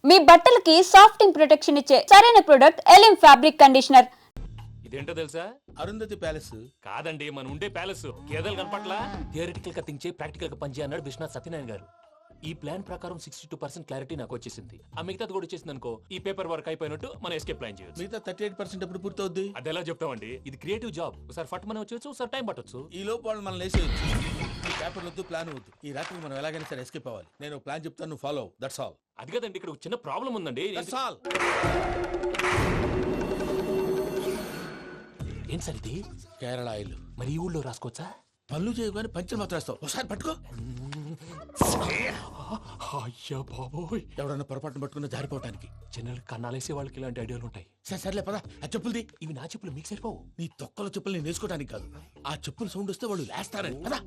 మీ బట్టలకి సాఫ్టింగ్ ప్రొటెక్షన్ ఇచ్చే సరైన ప్రొడక్ట్ ఎలిమ్ ఫ్యాబ్రిక్ కండిషనర్. ఇదేంటో తెలుసా? అరుంధతి ప్యాలెస్ కాదండి, మన ఉండే ప్యాలెస్. గేదెలు కనపట్లా? థియరిటికల్ గా థింక్ చేయి, ప్రాక్టికల్ గా పనిచేయ అన్నాడు విశ్వనాథ్ సత్యనారాయణ గారు. ఈ ప్లాన్ ప్రకారం 62% క్లారిటీ నాకు వచ్చేసింది. ఆ మిగతాది కూడా వచ్చేసింది అనుకో, ఈ పేపర్ వర్క్ అయిపోయినట్టు మనం ఎస్కేప్ ప్లాన్ చేయొచ్చు. మిగతా 38% ఎప్పుడు పూర్తవుద్ది? అది ఎలా చెప్తామండి? ఇది క్రియేటివ్ జాబ్. ఒకసారి ఫట్ మనం వచ్చేచ్చు, ఒకసారి టైం పట్టొచ్చు. ఈ లోపు వాళ్ళు మనం లేసేయచ్చు. ఈ పేపర్ వద్దు, ప్లాన్ వద్దు. ఈ రాత్రికి మనం ఎలాగైనా సరే ఎస్కేప్ అవ్వాలి. నేను ప్లాన్ చెప్తాను, నువ్వు ఫాలో. That's all. అది కదండి, ఇక్కడ ఒక చిన్న ప్రాబ్లం ఉందండి. That's all. ఏం సార్ ఇది? కేరళ ఆయిల్. మరి ఈ ఊళ్ళో రాసుకోవచ్చా? పనులు చేయగానే పంచర్ మాత్రం వేస్తావు. ఒకసారి పట్టుకో. అయ్యా బాబోయ్, ఎవడన్నా పొరపాటున పట్టుకున్న జారిపోవటానికి. జనరల్ కన్నాలేసే వాళ్ళకి ఇలాంటి ఐడియాలు ఉంటాయి. సర్లే పదా. ఆ చెప్పులది. ఇవి నా చెప్పులు, మీకు సరిపోవు. నీ తొక్కల చెప్పులు నేను వేసుకోవడానికి కాదు, ఆ చెప్పులు సౌండ్ వస్తే వాళ్ళు లేస్తారని. పదా.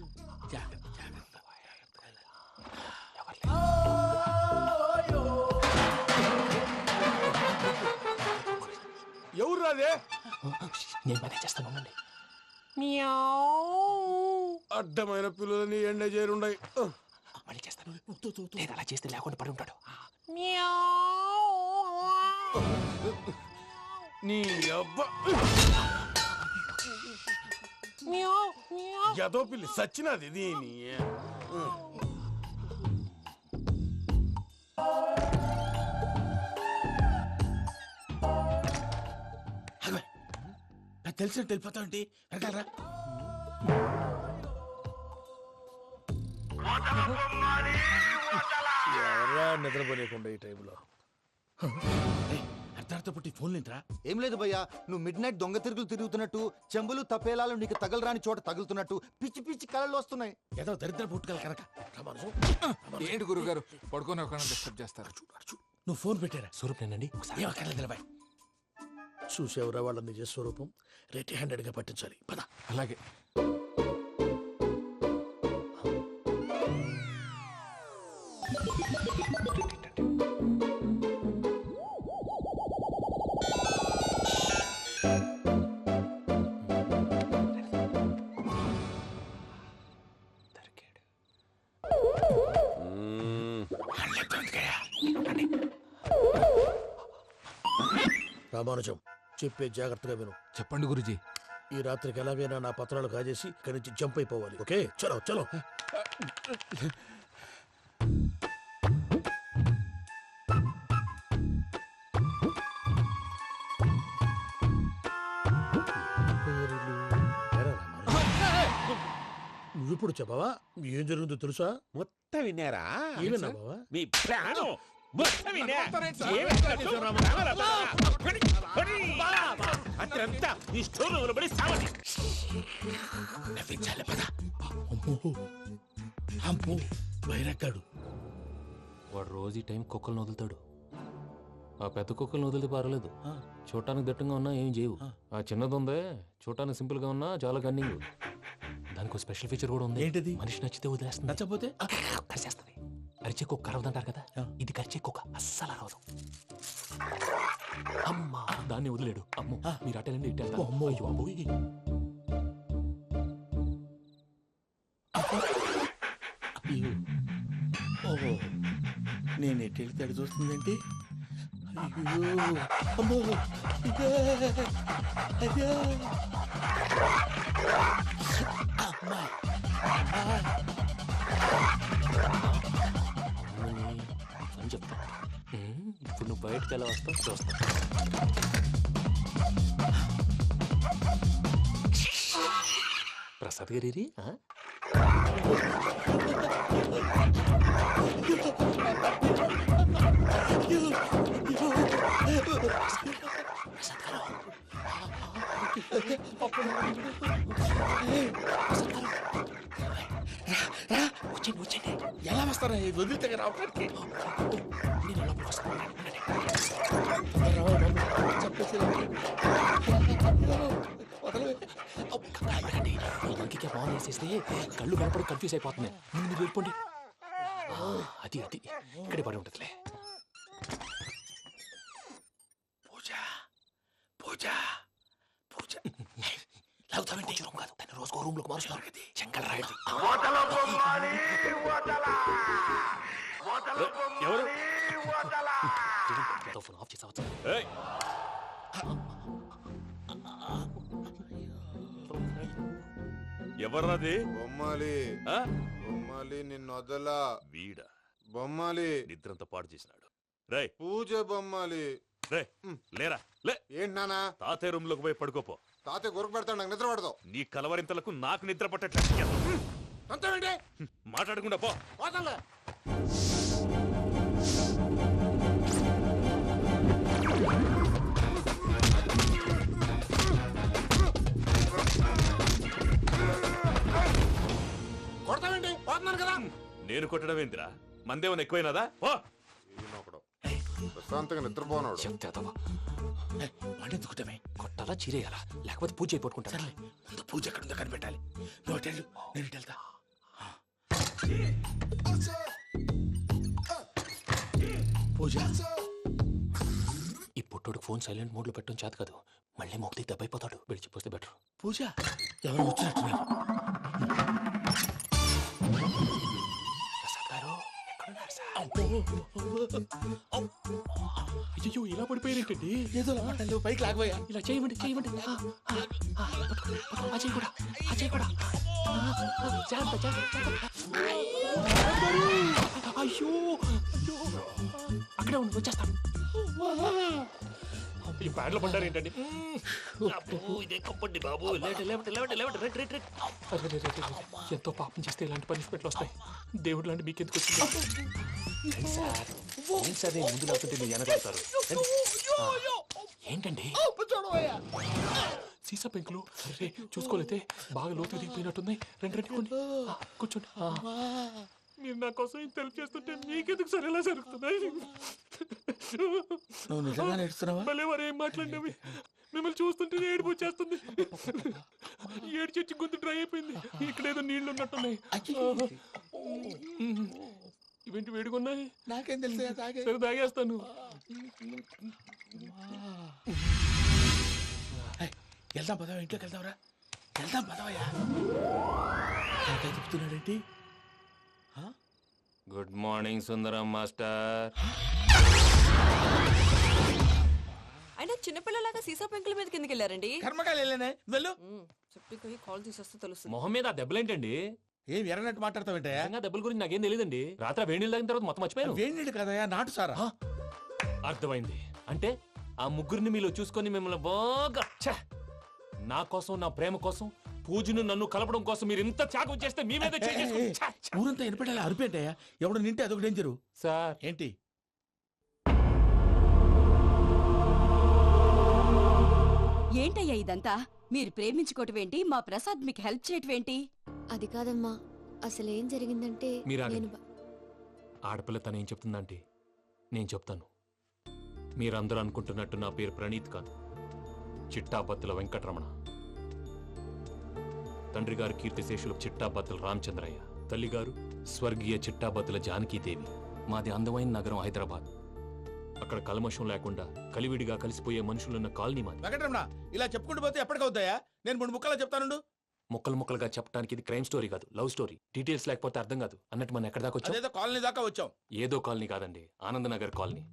ఎవరు రాదే? నేను పనే చేస్తాను. ఉండండి. అడ్డమైన పిల్లలని ఎండ చేరుండయి. మళ్ళీ చేస్తాను. లేదు, అలా చేస్తే లేకుండా పడి ఉంటాడు. నీ అబ్బా ఎదో పిల్లి సచ్చినది దీని. నాకు తెలిసినట్టు వెళ్ళిపోతా ఉంటే వెనకాలరా. ఎవరా నిద్రపోలేకుండా ఈ టైంలో? అర్ధరాత్రి పుట్టి ఫోన్ లేంట్రా? ఏం లేదు భయ్యా, నువ్వు మిడ్ నైట్ దొంగ తిరుగులు తిరుగుతున్నట్టు, చెంబులు తపేలాలు నీకు తగలరాని చోట తగులుతున్నట్టు పిచ్చి పిచ్చి కళలు వస్తున్నాయి. ఏదో దరిద్ర పుట్టుకల కనుక. ఏంటి గురుగారు పడుకొని ఒక డిస్టర్బ్ చేస్తారు? నువ్వు ఫోన్ పెట్టారా? స్వరూప్ నేనండి. ఒకసారి ఏమక్కర్లేదు. చూసేవరా వాళ్ళ నిజ స్వరూపం. రెట్టి హ్యాండెడ్ గా పట్టించాలి. పద. అలాగే. రామానుజం, చెప్పే జాగ్రత్తగా విను. చెప్పండి గురుజీ. ఈ రాత్రికి ఎలాగైనా నా పత్రాలు కాజేసి ఇక్కడి నుంచి జంప్ అయిపోవాలి. ఓకే, చలో చలో. నువ్విప్పుడు చెప్పవా ఏం జరుగుతుందో తెలుసా? మొత్తం విన్నారా? ఏమన్నా బావా? మీ ప్రాణం మొత్తం విన్నా. అత్రంతా ఈ స్టోర్ రూమ్ లో పడి సావండి. నవ్వించాలి. పద. అమ్మో అమ్మో, వైరక్కాడు. వాడు రోజు ఈ టైం కుక్కలను వదులుతాడు. ఆ పెద్ద కుక్కలను వదిలితే పర్వాలేదు, చూడటానికి దట్టంగా ఉన్నా ఏం చేయవు. ఆ చిన్నది ఉందే, చూడటానికి సింపుల్ గా ఉన్నా చాలా కన్నింగ్. దానికి ఒక స్పెషల్ ఫీచర్ కూడా ఉంది. ఏంటిది? మనిషి నచ్చితే వదిలేస్తుంది, నచ్చపోతే కరిచేస్తుంది. అరిచే కుక్క అరవదంటారు కదా, ఇది కరిచే కుక్క అస్సలు అరవదు. అమ్మా, దాన్ని వదిలేడు. అమ్మో, మీరు అటెండి ఇటు వెళ్తారు. అమ్మో. అయ్యో అబ్బోయ్. ఓహో, నేను ఎటు వెళ్తే అటు చూస్తుందంటే. అయ్యో అమ్మో, ఇదే, అయ్యో. అమ్మా, అని చెప్తా. ఇప్పుడు నువ్వు బయటకు ఎలా వస్తావు చూస్తా. ప్రసాద్ గారి వచ్చండి వచ్చండి. ఎలా వస్తారా? వదిలితే రావడానికి నేను లోపలికి వస్తాను. ఇంకే బాగా వేసేస్తే కళ్ళు కనపడి కన్ఫ్యూజ్ అయిపోతుంది. ముందు మీరు వెళ్ళిపోండి. అది అది ఇక్కడే పడి ఉంటుందిలే. పూజ పూజ పూజ లాగుతామంటే రూమ్ కాదు, తన రోజుకో రూమ్ లోకి మారుస్తున్నారు కదా. చెంగల్ రాయడు. ఎవరు? ఏయ్. ఎవర్రాది బొమ్మాలి ఆ? బొమ్మాలి నిన్ను వదలా వీడ బొమ్మాలి నిద్రంతా పాడు చేసినాడు. రేయ్ పూజ బొమ్మాలి రే లేరా లే. ఏంటి నానా తాతయ్య రూమ్ లోకి పోయి పడుకోపో. తాతయ్య గురకు పెడతాడు నాకు నిద్ర పడతావు నీ కలవరింతలకు నాకు నిద్ర పట్టట్లేదు. అంతేంటి మాట్లాడకుండా పో. పోతాలే కొడతావేంటి పోతున్నాను కదా నేను కొట్టడం ఏంటిరా? మందేమన్నా ఎక్కువైనదా? పో. ఈయనొకడు. ప్రశాంతంగా నిద్రపోనాడు చెప్తేదవా వాడెందుకుంటామే కొట్టాలా చీరేయాలా లేకపోతే పూజ అయిపోట్టుకుంటా సర్లే ముందు పూజ ఎక్కడుందో కనిపెట్టాలి. నువ్వు అటెళ్ళు, నేను ఇటు వెళ్తా. పూజ ఈ పుట్టోడు ఫోన్ సైలెంట్ మోడ్ లో పెట్టడం చేత కాదు. మళ్ళీ మొక్కి దెబ్బైపోతాడు. విడిచిపోతే బెటర్. పూజ ఎవరు వచ్చినట్టున్నారు. ప్రసాద్ గారు ఎక్కడున్నారు సార్? అయ్యో ఇలా పడిపోయారేంటండి? ఏదో మాటలు పైకి లాగబోయా. ఇలా చేయమండి చేయమండి. అజయ్ కూడా అజయ్ కూడా జాగ్రత్త జాగ్రత్త. అయ్యో అక్కడే ఉండి వచ్చేస్తాను. ఈ బ్యాడ్లో పడ్డారు ఏంటండి? ఎంతో పాపం చేస్తే ఇలాంటి పనిష్మెంట్లు వస్తాయి. దేవుడు లాంటి మీకెందుకు వచ్చింది సార్? ఏం సార్ నేను ముందు లేకుంటే మీరు వెనకాడతారు. ఏంటండి సీసా పెంకులు? అరే చూసుకోలేతే బాగా లోతు దిగిపోయినట్టున్నాయి. రెండు కొన్ని కూర్చోండి. మీరు నా కోసం ఇంత హెల్ప్ చేస్తుంటే మీకెందుకు సరే ఎలా జరుగుతున్నాయి? నువ్వు నిజంగా నేర్చుతున్నావా? భలే వారు ఏం మాట్లాడినవి. మిమ్మల్ని చూస్తుంటే ఏడుపు వచ్చేస్తుంది. ఏడు చెట్టు గొంతు డ్రై అయిపోయింది. ఇక్కడ ఏదో నీళ్లు ఉన్నట్టున్నాయి. ఇవేంటి వేడుకున్నాయి? నాకేం తెలుసు తాగే. సరే తాగేస్తాను. వెళ్దాం పదవా, ఇంట్లోకి వెళ్దాంరా. వెళ్దాం పదవయ్యా. నాకే చెప్తున్నాడేంటి? గుడ్ మార్నింగ్ సుందరం మాస్టర్. అయినా చిన్నపిల్లలాగా సీసా పెంకుల మీద కిందకి వెళ్ళారండి. కర్మకాయలు వెళ్ళానే వెళ్ళు. చెప్పి కాల్ తీసేస్తే తెలుస్తుంది. మొహం మీద ఆ దెబ్బలేంటండి? ఏం ఎర్రనట్టు మాట్లాడతావేంటయ్యా? నిజంగా దెబ్బల గురించి నాకేం తెలియదండి. రాత్రి వేడి నీళ్ళు తాగిన తర్వాత మొత్తం మర్చిపోయాను. వేణిడు కదయ్యా, నాటు సారా. అర్థమైంది. అంటే ఆ ముగ్గురిని మీలో చూసుకొని మిమ్మల్ని బాగా నా కోసం నా ప్రేమ కోసం పూజను నన్ను కలపడం కోసం మీరు ఇంత త్యాగం చేస్తే మీ మీద ఊరంతా వినపడేలా అరిపేంటయ్యా. ఎవడు నింటే అదొక డేంజరు. సార్ ఏంటి? ఏంటయ్యా ఇదంతా? మీరు ప్రేమించుకోవటమేంటి? మా ప్రసాద్ మీకు హెల్ప్ చేయటమేంటి? అది కాదమ్మా, అసలేం జరిగిందంటే మీరు నేను ఆడపిల్ల తను ఏం చెప్తుందంటే నేను చెప్తాను. మీరందరూ అనుకుంటున్నట్టు నా పేరు ప్రణీత్ కాదు, చిట్టాబత్తుల వెంకటరమణ. తండ్రి గారు కీర్తిశేషులు చిట్టాబత్తుల రామచంద్రయ్య, తల్లిగారు స్వర్గీయ చిట్టాబత్తుల జానకీదేవి. మాది అందమైన నగరం హైదరాబాద్. అక్కడ కల్మషం లేకుండా కలివిడిగా కలిసిపోయే మనుషులున్న కాలనీ మాది. వెంకటరమణ, ఇలా చెప్పుకుంటూ పోతే ఎప్పటికవుతాయా? నేను మూడు ముక్కలా చెప్తానుండు. ముక్కలు ముక్కలుగా చెప్పడానికి ఇది క్రైమ్ స్టోరీ కాదు, లవ్ స్టోరీ. డీటెయిల్స్ లేకపోతే అర్థం కాదు. అన్నట్టు మనం ఎక్కడ దాకా వచ్చాం? అదేదో కాలనీ దాకా వచ్చాం. ఏదో కాలనీ కాదండి, ఆనందనగర్ కాలనీ.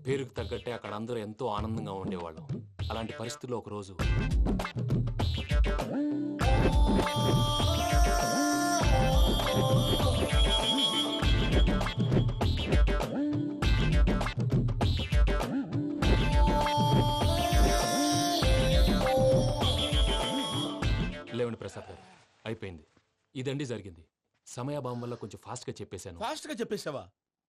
పేరుకు తగ్గట్టే అక్కడ అందరూ ఎంతో ఆనందంగా ఉండేవాళ్ళం. అలాంటి పరిస్థితుల్లో ఒకరోజు లేవండి ప్రసాద్ గారు, అయిపోయింది. ఇదండి జరిగింది. సమయాభావం వల్ల కొంచెం ఫాస్ట్ గా చెప్పేశాను. ఫాస్ట్ గా చెప్పేసావా?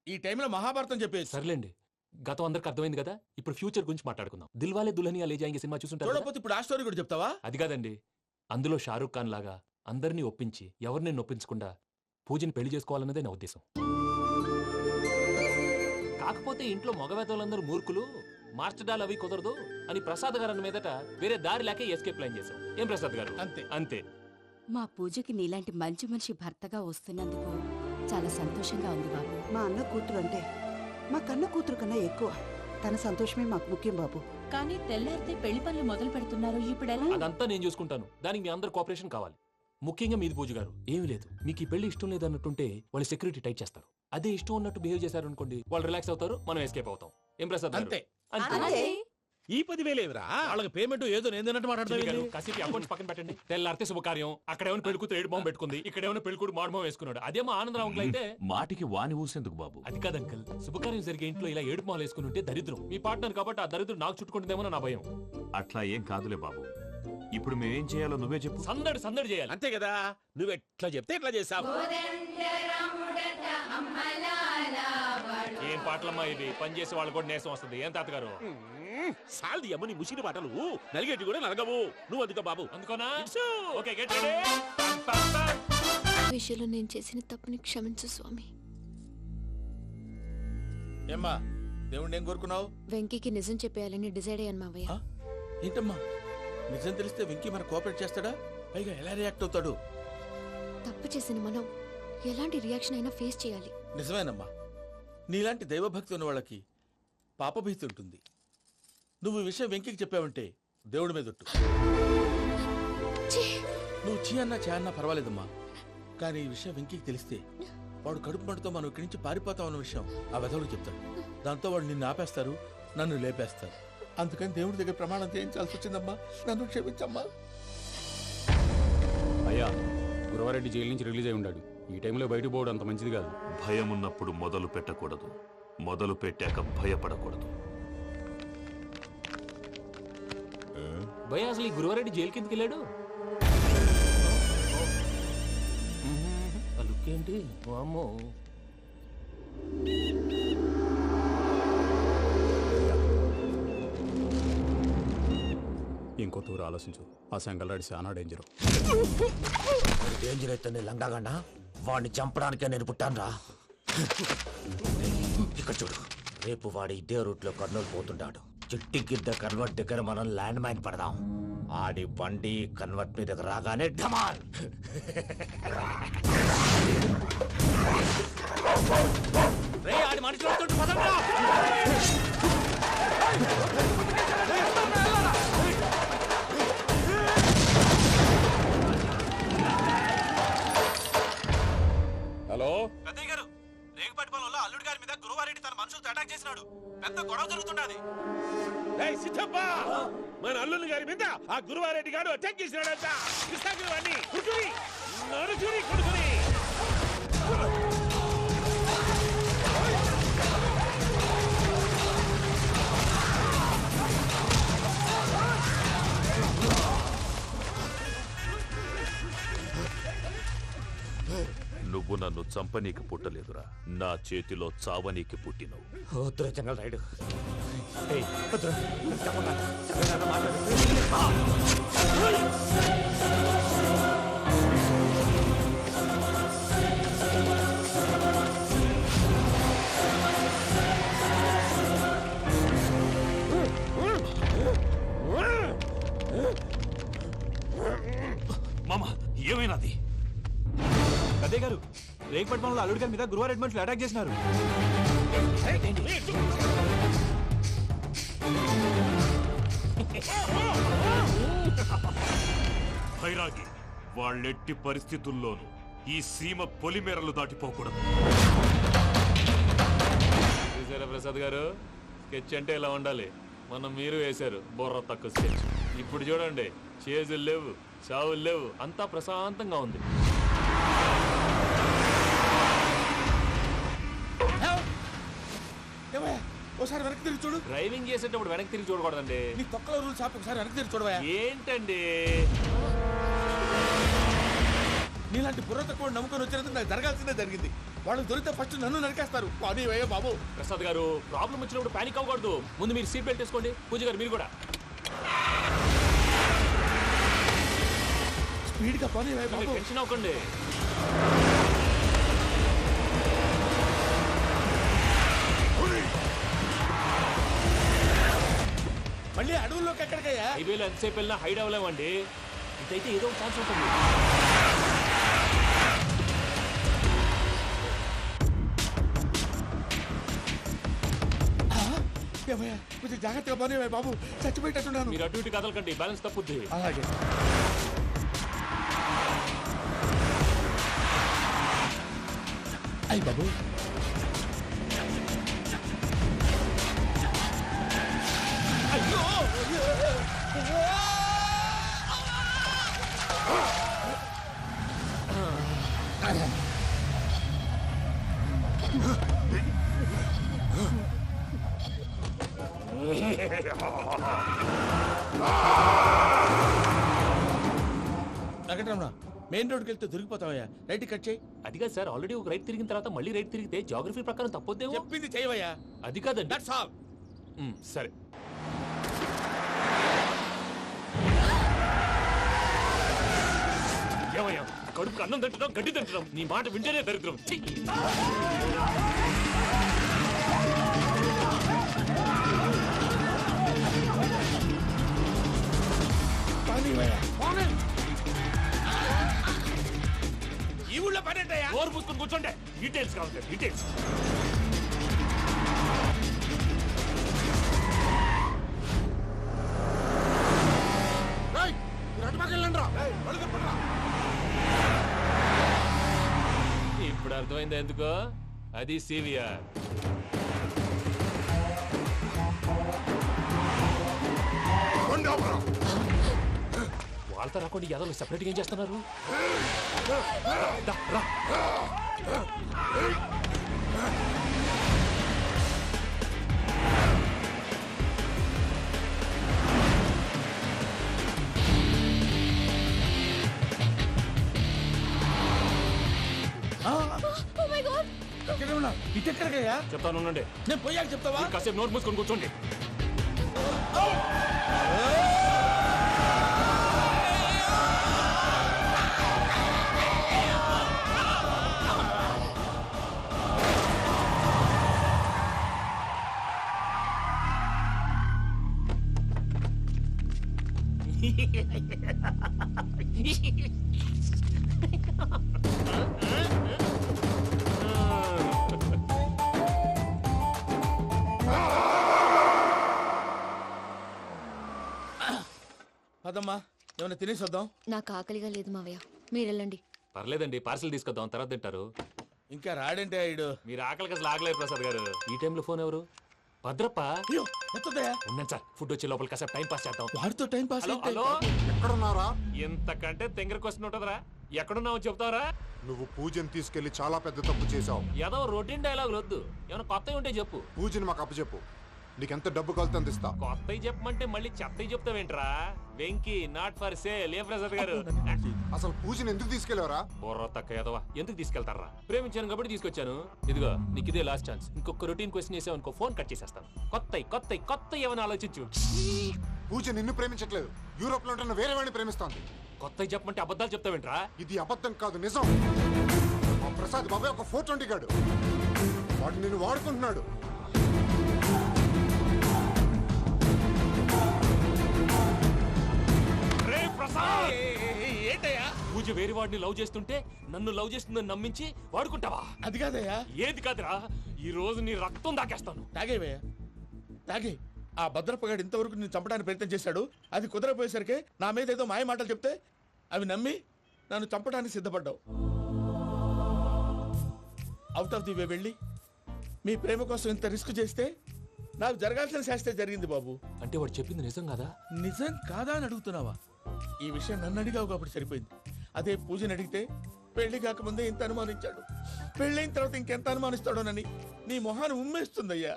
ఈ టైంలో మహాభారతం చెప్పేసి. సర్లేండి, గతం అందరికి అర్థమైంది కదా. ఇప్పుడు ఫ్యూచర్ గురించి మాట్లాడుకుందాం. దిల్వాలే దుల్హనియా లే జాయేంగే సినిమా చూసుంటారు కదా? చూడకపోతే ఇప్పుడు ఆ స్టోరీ కూడా చెప్తావా? అది కాదండి, అందులో షారూక్ ఖాన్ లాగా అందరినీ ఒప్పించి ఎవరిని నొప్పించకుండా పూజని పెళ్లి చేసుకోవాలన్నదే నా ఉద్దేశం. కాకపోతే ఇంట్లో మగవేతలందరూ మూర్ఖులు, మార్చడాలు అవి కుదరదు అని ప్రసాద్ గారు అన్న మీదట వేరే దారి లేక ఎస్కేప్ ప్లాన్ చేశాం. ఏం ప్రసాద్ గారు? అంతే అంతే. మా పూజకి నీలాంటి మంచి మనిషి భర్తగా వస్తున్నందుకు చాలా సంతోషంగా ఉంది బాబు. మా అన్న కూతురు అంటే మా కన్న కూతురు కన్నా ఎక్కువ. తన సంతోషమే మాకు ముఖ్యం బాబు. కానీ తెల్లారితే పెళ్లి పనులు మొదలు పెడుతున్నారు, ఇప్పుడెలా? అదంతా నేను చూసుకుంటాను. దానికి మీ అందరు కోఆపరేషన్ కావాలి. ముఖ్యంగా మీది పూజ గారు. ఏమీ లేదు, మీకు ఈ పెళ్లి ఇష్టం లేదు అన్నట్టుంటే వాళ్ళు సెక్యూరిటీ టైట్ చేస్తారు. అదే ఇష్టం ఉన్నట్టు బిహేవ్ చేశారు అనుకోండి, వాళ్ళు రిలాక్స్ అవుతారు, మనం ఎస్కేప్ అవుతాం. ఏం ప్రసాద్ గారు? అంతే. అంతే. అలాగే. ఈ 10,000 ఏమిరా వాళ్ళకి పేమెంట్ ఏదో నేను తిన్నట్టు చిన్ని గారు, మాట్లాడతాను. కాసేపు అకౌంట్స్ పక్కన పెట్టండి. తెల్లారితే శుభకార్యం. అక్కడ ఏమైనా పెళ్ళికూతురు ఏడు బాంబు పెట్టుకుంది, ఇక్కడ ఏమైనా పెళ్ళికూడు మాడు బాంబు వేసుకున్నాడు. అదేమో ఆనందరావు అంకుల్ అయితే మాటికి వాని ఊసేందుకు బాబు? అది కాదు అంకుల్, శుభకార్యం జరిగే ఇంట్లో ఇలా ఏడు మాలు వేసుకుని ఉంటే దరిద్రం. మీ పార్ట్నర్ కాబట్టి ఆ దరిద్రం నాకు చుట్టుకుంటుందేమో నా భయం. అట్లా ఏం కాదులే బాబు. ఇప్పుడు మేమేం చేయాలో నువ్వే చెప్పు. సందడి సందడి చేయాలి. అంతే కదా, నువ్వు ఎట్లా చెప్తే ఎట్లా చేసావు. ఏం పాటలమ్మా ఇవి? పని చేసే వాళ్ళు కూడా నేసం వస్తుంది. ఏం తాతగారు? సాల్ది అమ్మ నీ ముసిరి పాటలు నలిగేటి కూడా నలగవు. నువ్వు అందుకో బాబు. అందుకోనా? ఇట్స్. Okay, get ready. పం, పం, పం. విషయంలో నేను చేసిన తప్పుని క్షమించు స్వామి. ఏమ్మా దేవుణ్ణి ఏం కోరుకున్నావు? వెంకీకి నిజం చెప్పేయాలని డిసైడ్ అయ్యాను మావయ్య. ఏంటమ్మా నిజం తెలిస్తే వెంకీ మన కోఆపరేట్ చేస్తాడా? పైగా ఎలా రియాక్ట్ అవుతాడు? తప్పు చేసిన మనం ఎలాంటి రియాక్షన్ అయినా ఫేస్ చేయాలి. నిజమేనమ్మా, నీలాంటి దైవభక్తి ఉన్న వాళ్ళకి పాపభీతి ఉంటుంది. నువ్వు ఈ విషయం వెంకీకి చెప్పావంటే దేవుడి మీద ఒట్టు. నువ్వు చీ అన్నా చే అన్నా పర్వాలేదమ్మా, కానీ ఈ విషయం వెంకీకి తెలిస్తే వాడు కడుపు మంటతో మనం ఇక్కడి నుంచి పారిపోతాం అన్న విషయం ఆ వెధవుడు చెప్తాడు. దాంతో వాడు నిన్ను ఆపేస్తారు, నన్ను లేపేస్తారు. అందుకని దేవుడి దగ్గర ప్రమాణం చేయించాల్సి వచ్చిందమ్మా. నన్ను క్షమించమ్మా. అయ్యా, గురవారెడ్డి జైలు నుంచి రిలీజ్ అయి ఉన్నాడు. ఈ టైంలో బయటకు పోవడం అంత మంచిది కాదు. భయం ఉన్నప్పుడు మొదలు పెట్టకూడదు, మొదలు పెట్టాక భయపడకూడదు. భయ అసలు ఈ గురువారెడ్డి జైలు కిందకి వెళ్ళాడు. ఆ లుక్ ఏంటి? వామ్మో. ఇంకో తూరు ఆలోచించు. ఆ సంగల్లాడి చాలా డేంజర్. డేంజర్ అయితే లంగాగండ వాడిని చంపడానికే నేను పుట్టాను. ఇక్కడ చూడు, రేపు వాడు ఇదే రూట్ లో కర్నూలు పోతుంటాడు. చిట్టి గిద్ద కన్వర్ట్ దగ్గర మనం ల్యాండ్ మైన్ పడదాం. ఆడి బండి కన్వర్ట్ మీద రాగానే ఢమాల్. రే ఆడి మనిషి వస్తుంటే పదండ్రా. హలో, పెద్దయ్య గారు, రేగుపాటి పొలంలో అల్లుడి గారి మీద గురువారెడ్డి తన మనుషులతో అటాక్ చేసినాడు. పెద్ద గొడవ జరుగుతున్నది. మన అల్లుడి గారి మీద ఆ గురువారెడ్డి గారు అటాక్ చేసినాడంట. కృష్ణాగిరి కొడుకుని నరుచుని కొడుకుని. నువ్వు నన్ను చంపనీకి పుట్టలేదురా, నా చేతిలో చావనీకి పుట్టినవు. జంగల్ రైడ్. మామ, ఏమైనాది? అదే గారు, రేగుపాటి పొలంలో అల్లుడి గారి మీద గురువారెడ్డి మనుషులు అటాక్ చేసినారు. భైరాగి, వాళ్ళెట్టి పరిస్థితుల్లోనూ ఈ సీమ పొలిమేరలు దాటిపోకూడదు. చూసారా ప్రసాద్ గారు, స్కెచ్ అంటే ఇలా ఉండాలి. మనం మీరు వేశారు బొర్ర తక్కువ స్కెచ్. ఇప్పుడు చూడండి, చేజులు లేవు, చావులు లేవు, అంతా ప్రశాంతంగా ఉంది. ఒకసారి వెనక్కి తిరిగి చూడు. డ్రైవింగ్ చేసేటప్పుడు వెనక్కి తిరిగి చూడకూడదండి. నీ తొక్కలో రూల్స్ ఆపి ఒకసారి వెనక్కి తిరిగి చూడవా. ఏంటండి? నీలాంటి బుర్ర తక్కువ నమ్ముకొని వచ్చినందుకు నాకు జరగాల్సిందే జరిగింది. వాళ్ళు దొరికితే ఫస్ట్ నన్ను నరికేస్తారు. అది వయ్యా బాబు. ప్రసాద్ గారు, ప్రాబ్లం వచ్చినప్పుడు పానిక్ అవ్వకూడదు. ముందు మీరు సీట్ బెల్ట్ వేసుకోండి. పూజ గారు మీరు కూడా స్పీడ్గా పని బాబు. టెన్షన్ అవ్వకండి. మళ్ళీ అడవుల్లోకి ఎక్కడికయ్యా? హైవేలో ఎంతసేపు వెళ్ళినా హైడ్ అవ్వలేమండి. ఇదైతే ఏదో ఒక ఛాన్స్ ఉంటుంది. ఏమయ్యా, కొంచెం జాగ్రత్తగా పని బాబు, చచ్చిపోయేటట్టున్నాను. మీరు అటు ఇటు కదలకండి, బ్యాలెన్స్ తప్పుద్ది. అలాగే. అయ్యి బాబు, అయ్యో వెంకటరమణ మెయిన్ రోడ్కి వెళ్తే దొరికిపోతావయ్యా. రైట్ కట్ చేయి. అది కాదు సార్, ఆల్రెడీ ఒక రైట్ తిరిగిన తర్వాత మళ్ళీ రైట్ తిరిగితే జాగ్రఫీ ప్రకారం తప్పొద్దేమో. చెప్పింది చేయవయ్యా. అది కాదండి. That's all. సరే. ఏమయ్యా, కడుపు అన్నం తింటున్నాం, గడ్డి తింటున్నాం, నీ మాట వింటేనే దరిద్రం. ఛీ! ఈ ఊళ్ళో పనేటయ్యా. నోరు మూసుకొని కూర్చోండి. డీటెయిల్స్ కావాలి, డీటెయిల్స్. ఇప్పుడు అర్థమైంది ఎందుకో. అది సివిఆర్. వాళ్ళతో రాకుండా యాదవ్ సెపరేట్గా ఏం చేస్తున్నారు? దా, రా. వెంకటరమణ ఇటెక్కడికయ్యా? చెప్తాను ఉండండి. నేను పోయాక చెప్తావా? కాసేపు నోట్ మూసుకొని కూర్చోండి. పదమ్మా, ఏమైనా తినేసి వద్దాం. నాకు ఆకలిగా లేదు మావయ్య, మీరు వెళ్ళండి. పర్లేదండి, పార్సల్ తీసుకొద్దాం, తర్వాత తింటారు. ఇంకా రాడంటే ఇడు. మీరు ఆకలికి అసలు ఆగలేదు ప్రసాద్ గారు. ఈ టైంలో ఫోన్ ఎవరు? భద్రప్ప. అయ్యో ఎత్తదయ్యా. ఉన్నాను సార్, ఫుడ్ వచ్చే లోపల కాసేపు టైం పాస్ చేద్దాం. వాడితో టైం పాస్. హలో హలో, ఎక్కడున్నారా? ఎంతకంటే తెంగర క్వశ్చన్ ఉంటుందిరా. ఎక్కడున్నావు చెప్తావరా? నువ్వు పూజని తీసుకెళ్లి చాలా పెద్ద తప్పు చేశావు. ఏదో రొటీన్ డైలాగులు వద్దు, ఏమైనా కొత్తవి ఉంటే చెప్పు. పూజని మాకు అప్పచెప్పు. నీకెంత డబ్బు కలితే అందిస్తా. కొత్తవి చెప్పమంటే మళ్ళీ చెత్తవి చెప్తావేంట్రా? Venky not for sale. ఏ ప్రసాద్ గారు, అసలు పూజని ఎందుకు తీసుకెళ్లేవరా? బుర్ర తక్క ఏదవా, ఎందుకు తీసుకెళ్తారా? ప్రేమించాను కాబట్టి తీసుకొచ్చాను. ఇదిగో నీకు ఇదే లాస్ట్ ఛాన్స్. ఇంకొక రొటీన్ క్వశ్చన్ చేసావు అనుకో, ఫోన్ కట్ చేసేస్తాను. కొత్త ఏమైనా ఆలోచించు. పూజ నిన్ను ప్రేమించట్లేదు, యూరోప్ లో ఉంటున్న వేరే వాడిని ప్రేమిస్తోంది. కొత్తవి చెప్పమంటే అబద్ధాలు చెప్తావేంట్రా? ఇది అబద్ధం కాదు, నిజం. మా ప్రసాద్ బాబాయ్ ఒక 420 గాడు. వాడు నిన్ను వాడుకుంటున్నాడు. ఏంటయ్యా? పూజ వేరే వాడిని లవ్ చేస్తుంటే నన్ను లవ్ చేస్తుందని నమ్మించి వాడుకుంటావా? అది కాదయ్యా. ఏది కాదురా, ఈ రోజు నీ రక్తం దాకేస్తాను. తాగేవయ్యా, తాగే. ఆ భద్రపగాడు ఇంతవరకు నేను చంపడానికి ప్రయత్నం చేశాడు. అది కుదరపోయేసరికి నా మీద ఏదో మాయ మాటలు చెప్తే అవి నమ్మి నన్ను చంపడానికి సిద్ధపడ్డావు. అవుట్ ఆఫ్ ది వే వెళ్ళి మీ ప్రేమ కోసం ఇంత రిస్క్ చేస్తే నాకు జరగాల్సిన శాస్త్రే జరిగింది బాబు. అంటే వాడు చెప్పింది నిజం కదా? నిజం కాదా అని అడుగుతున్నావా? ఈ విషయం నన్ను అడిగావు కాబట్టి సరిపోయింది. అదే పూజని అడిగితే పెళ్లి కాకముందే ఇంత అనుమానించాడు, పెళ్ళైన తర్వాత ఇంకెంత అనుమానిస్తాడోనని నీ మొహాన్ని ఉమ్మేస్తుందయ్యా.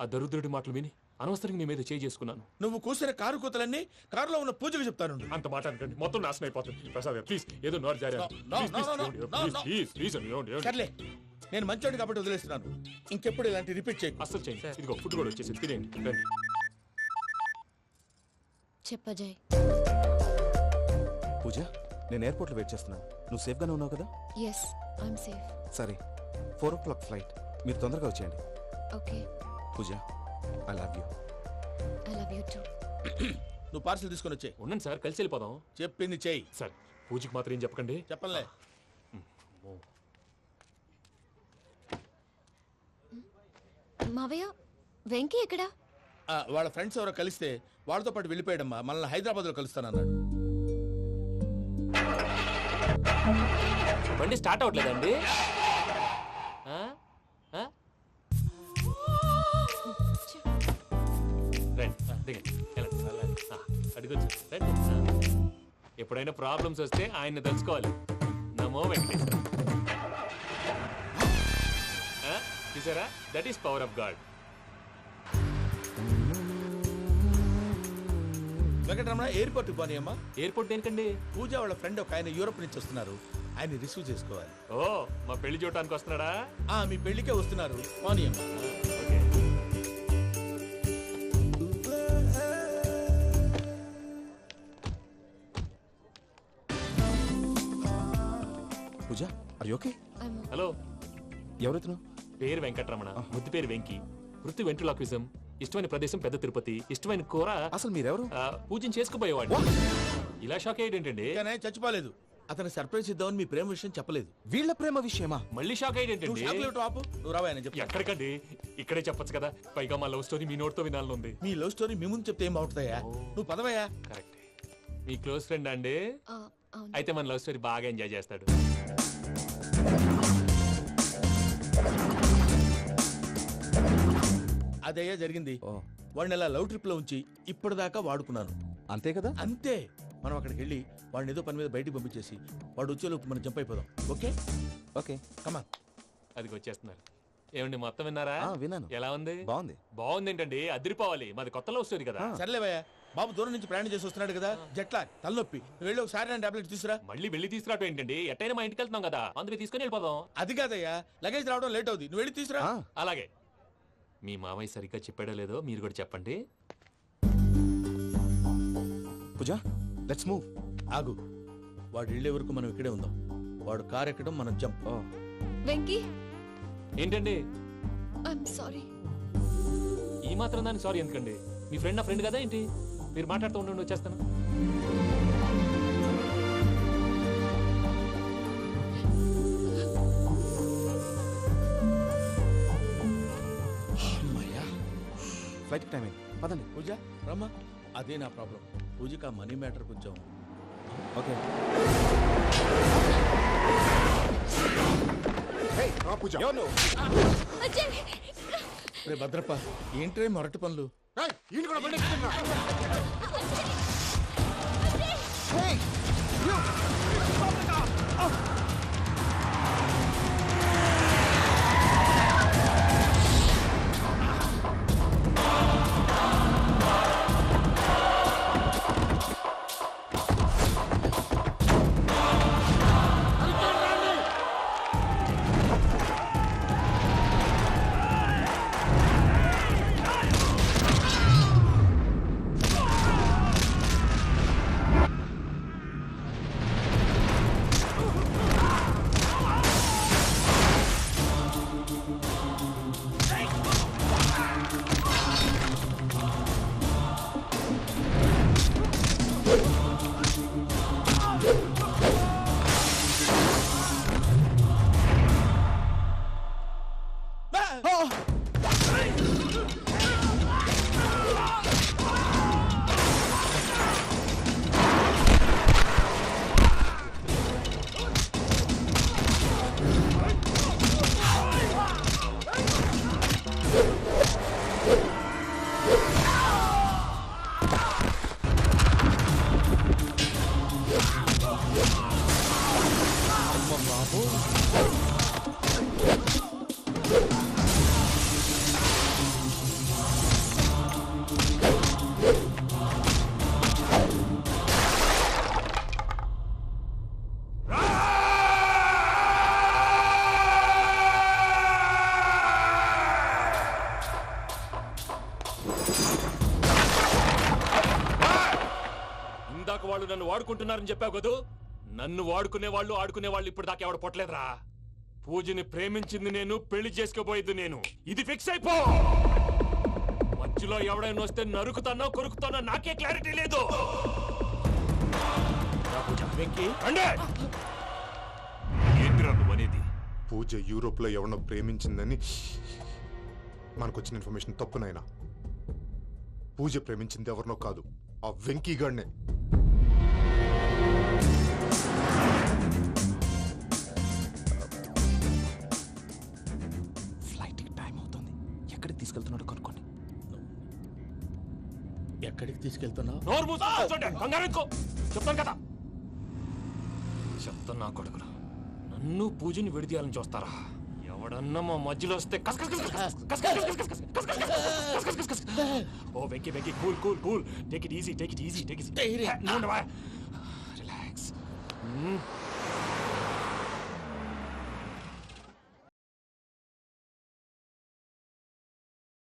ఆ దరిద్రుడి మాటలు విని అనవసరంగా నీ మీద చేయి చేసుకున్నాను. నువ్వు కూసిన కారు కూతలన్నీ కారులో ఉన్న పూజకు చెప్తాను. అంత మాట అనకండి, మొత్తం నాశనం అయిపోతుంది. ప్రసాద్ ప్లీజ్, ఏదో నోరు జారీ. సర్లే, నేను మంచోడు కాబట్టి వదిలేస్తున్నాను. ఇంకెప్పుడు ఇలాంటి రిపీట్ చేయకు. అస్సలు చేయండి. ఇదిగో ఫుడ్ కూడా వచ్చేసి తినేయండి. రండి. చెప్పజాయ్. పూజ, నేను ఎయిర్పోర్ట్లో వెయిట్ చేస్తున్నాను. నువ్వు సేఫ్గానే ఉన్నావు కదా? Yes, I'm safe. సరే, 4 o'clock ఫ్లైట్. మీరు తొందరగా వచ్చేయండి. Okay. Pooja, I love you. I love you too. నువ్వు పార్సల్ తీసుకొని వచ్చే. ఉండండి సార్, కలిసి వెళ్ళిపోదాం. చెప్పింది చెయ్యి. సార్, పూజకి మాత్రం ఏం చెప్పకండి. చెప్పలే. మావయ్య, వెంకీ ఎక్కడా? వాళ్ళ ఫ్రెండ్స్ ఎవరో కలిస్తే వాళ్ళతో పాటు వెళ్ళిపోయాడమ్మా. మనల్ని హైదరాబాద్లో కలుస్తానన్నాడు. బండి స్టార్ట్ అవ్వట్లేదండి. ఎప్పుడైనా ప్రాబ్లమ్స్ వస్తే ఆయన్ని తెలుసుకోవాలి. నమో వెంకటేశ్వర. చూసారా, that is power of God. Venkataramana ఎయిర్పోర్ట్కి పోనీ అమ్మా. ఎయిర్పోర్ట్ దేనికండి? పూజ వాళ్ళ ఫ్రెండ్ ఒక ఆయన యూరోప్ నుంచి వస్తున్నారు, ఆయన రిసీవ్ చేసుకోవాలి. ఓ, మా పెళ్లి చూడటానికి వస్తున్నాడా? మీ పెళ్లికే వస్తున్నారు, పోనీ అమ్మా. Okay. Pooja are okay? Hello, ఎవరైతును? పేరు వెంకటరమణ, ముద్దు పేరు వెంకి, వృత్తి వెంట్రులాక్విజం, ఇష్టమైన ప్రదేశం పెద్ద తిరుపతి, ఇష్టమైన కూర. అసలు మీరెవరు? పూజను చేసుకుపోయేవాడు. ఇలా షాక్ అయ్యేటండి? కానీ చచ్చిపోలేదు. అతను సర్ప్రైజ్ ఇద్దామని మీ ప్రేమ విషయం చెప్పలేదు. వీళ్ళ ప్రేమ విషయమా? మళ్ళీ షాక్ నువ్వు అయ్యేటండి? చాక్లెట్ ఆపు, నువ్వు రావా అని చెప్పి. ఎక్కడికండి? ఇక్కడే చెప్పొచ్చు కదా. పైగా మా లవ్ స్టోరీ మీ నోట్తో వినాలని ఉంది. మీ లవ్ స్టోరీ మీ ముందు చెప్తే ఏం బాగుంటుందయ్యా? నువ్వు పదవయ్యా. కరెక్ట్. మీ క్లోజ్ ఫ్రెండ్ అండి? అయితే మన లవ్ స్టోరీ బాగా ఎంజాయ్ చేస్తాడు. అదయ్యా జరిగింది. వాడిని అలా లవ్ ట్రిప్ లో ఉంచి ఇప్పటిదాకా వాడుకున్నాను. అంతే కదా? అంతే. మనం అక్కడికి వెళ్ళి వాడిని ఏదో పని మీద బయటికి పంపించేసి వాడు వచ్చేలోపు మనం జంప్ అయిపోదాం. ఓకే ఓకే కమా. అది వచ్చేస్తున్నారు. ఏమండి, మొత్తం విన్నారా? విన్నాను. ఎలా ఉంది? బాగుంది. బాగుంది ఏంటండి? అదిరిపోవాలి. మాది కొత్త లవ్ స్టోరీ కదా. సర్లేవయ్యా, బాబు దూరం నుంచి ప్రయాణం చేసి వస్తున్నాడు కదా, జట్లా తలనొప్పి. నువ్వు వెళ్ళి ఒకసారి నా టాబ్లెట్ తీసుకురా. మళ్ళీ వెళ్ళి తీసుకురావటం ఏంటండి? ఎట్టైనా మా ఇంటికి వెళ్తున్నాం కదా, అందుకే తీసుకొని వెళ్ళిపోదాం. అది కాదయ్యా, లగేజ్ రావడం లేట్ అవుతుంది, నువ్వు వెళ్ళి తీసుకురా. అలాగే. మీ మామయ్య సరిగ్గా చెప్పాడో లేదో మీరు కూడా చెప్పండి. పూజ లెట్స్ మూవ్. ఆగు, వాడు వెళ్ళే వరకు మనం ఇక్కడే ఉందాం. వాడు కార్ ఎక్కడం, మనం జంప్. వెంకీ, ఏంటండి ఐఎమ్ సారీ. ఈ మాత్రం దాన్ని సారీ ఎందుకండి? మీ ఫ్రెండ్ నా ఫ్రెండ్ కదా ఏంటి? మీరు మాట్లాడుతూ ఉండండి, వచ్చేస్తాను. ఫ్లైట్ టైం అయింది, పదండి. పూజ రమ్మా. అదే నా ప్రాబ్లం. పూజకి ఆ మనీ మ్యాటర్ కొంచెం. ఓకే. పూజ రే భద్రప్ప, ఏంట్రే మొరటి పనులు? ఈయన కూడా బండి ఎక్కుతున్నా. ఇందాక వాళ్ళు నన్ను వాడుకుంటున్నారని చెప్పావు కదూ. నన్ను వాడుకునే వాళ్ళు ఇప్పుడు దాకా ఎవడు పొట్టలేదురా. పూజని ప్రేమించింది నేను, పెళ్లి చేసుకోబోయేది నేను. ఇది ఫిక్స్ అయిపో. మధ్యలో ఎవడైనా వస్తే నరుకుతానో కొరుకుతానో నాకే క్లారిటీ లేదు. ఏంటిరా నువ్వు అనేది? పూజ యూరోప్ లో ఎవరినో ప్రేమించిందని మనకొచ్చిన ఇన్ఫర్మేషన్ తప్పునైనా. పూజ ప్రేమించింది ఎవరినో కాదు, ఆ వెంకీ గాడినే. ఫ్లైట్ టైం అవుతుంది, ఎక్కడికి తీసుకెళ్తున్నాడో కనుక్కోండి. ఎక్కడికి తీసుకెళ్తున్నావు? నోరు మూసుకొని కూర్చోండి, కంగారు ఎక్కు. చెప్తాను కదా. చెప్తాను నా కొడుకులు, నన్ను పూజని విడిదీయాలని చూస్తారా? ఎవడన్నా మా మధ్యలో వస్తే ఓ Venky Venky cool cool cool take it easy take it easy take it Take it easy. నువ్వు ఉండవా